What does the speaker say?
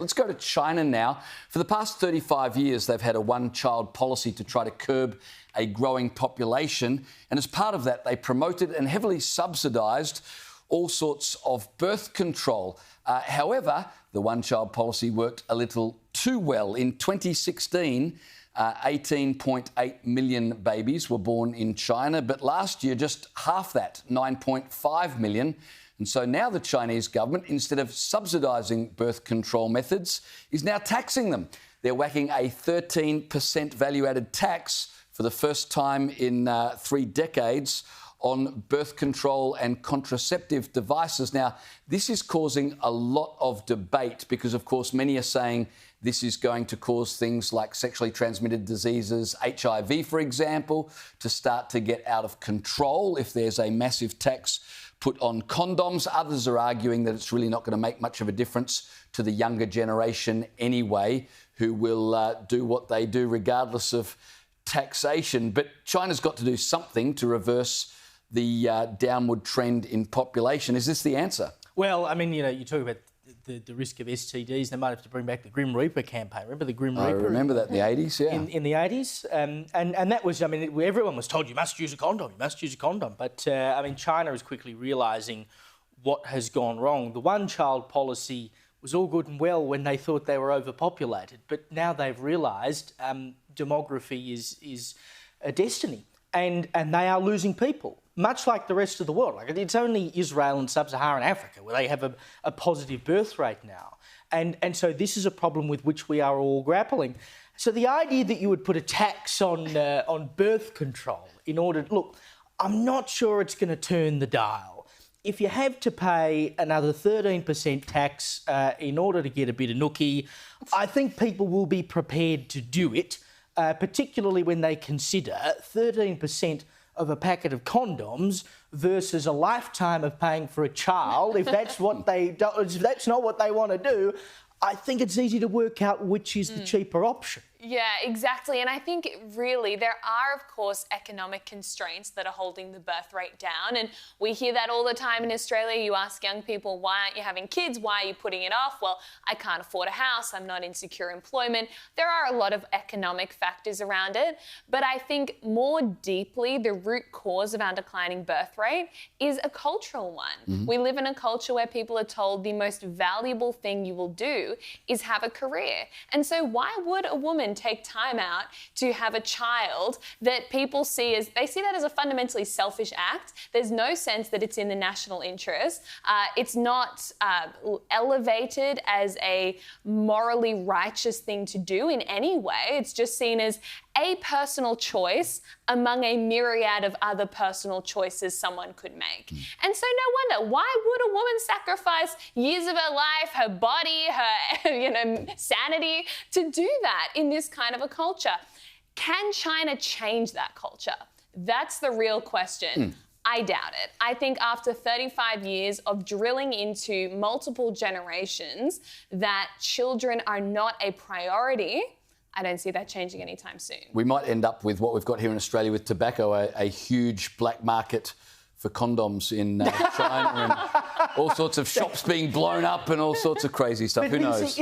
Let's go to China now. For the past 35 years, they've had a one-child policy to try to curb a growing population. And as part of that, they promoted and heavily subsidised all sorts of birth control. However, the one-child policy worked a little too well. In 2016, 18.8 million babies were born in China, but last year just half that, 9.5 million. And so now the Chinese government, instead of subsidising birth control methods, is now taxing them. They're whacking a 13% value-added tax for the first time in 3 decades on birth control and contraceptive devices. Now, this is causing a lot of debate because, of course, many are saying this is going to cause things like sexually transmitted diseases, HIV, for example, to start to get out of control if there's a massive tax put on condoms. Others are arguing that it's really not going to make much of a difference to the younger generation anyway, who will do what they do regardless of taxation. But China's got to do something to reverse the downward trend in population. Is this the answer? Well, I mean, you talk about the risk of STDs. They might have to bring back the Grim Reaper campaign. Remember the Grim Reaper? I remember that in the 80s, yeah. In the 80s. And that was, I mean, everyone was told you must use a condom, you must use a condom. But, I mean, China is quickly realising what has gone wrong. The one-child policy was all good and well when they thought they were overpopulated. But now they've realised demography is a destiny. And they are losing people, much like the rest of the world. Like, it's only Israel and sub-Saharan Africa where they have a positive birth rate now. And so this is a problem with which we are all grappling. So the idea that you would put a tax on birth control in order... Look, I'm not sure it's going to turn the dial. If you have to pay another 13% tax in order to get a bit of nookie, I think people will be prepared to do it. Particularly when they consider 13% of a packet of condoms versus a lifetime of paying for a child. If that's what if that's not what they want to do, I think it's easy to work out which is the cheaper option. Yeah, exactly. And I think really there are, of course, economic constraints that are holding the birth rate down. And we hear that all the time in Australia. You ask young people, why aren't you having kids? Why are you putting it off? Well, I can't afford a house. I'm not in secure employment. There are a lot of economic factors around it. But I think more deeply, the root cause of our declining birth rate is a cultural one. Mm-hmm. We live in a culture where people are told the most valuable thing you will do is have a career. And so why would a woman take time out to have a child that people see as, they see that as a fundamentally selfish act? There's no sense that it's in the national interest. It's not elevated as a morally righteous thing to do in any way. It's just seen as a personal choice among a myriad of other personal choices someone could make. And so no wonder, why would a woman sacrifice years of her life, her body, her sanity to do that in this kind of a culture? Can China change that culture? That's the real question. I doubt it. I think after 35 years of drilling into multiple generations that children are not a priority, I don't see that changing anytime soon. We might end up with what we've got here in Australia with tobacco, a huge black market for condoms in China and all sorts of shops being blown up and all sorts of crazy stuff. Who knows?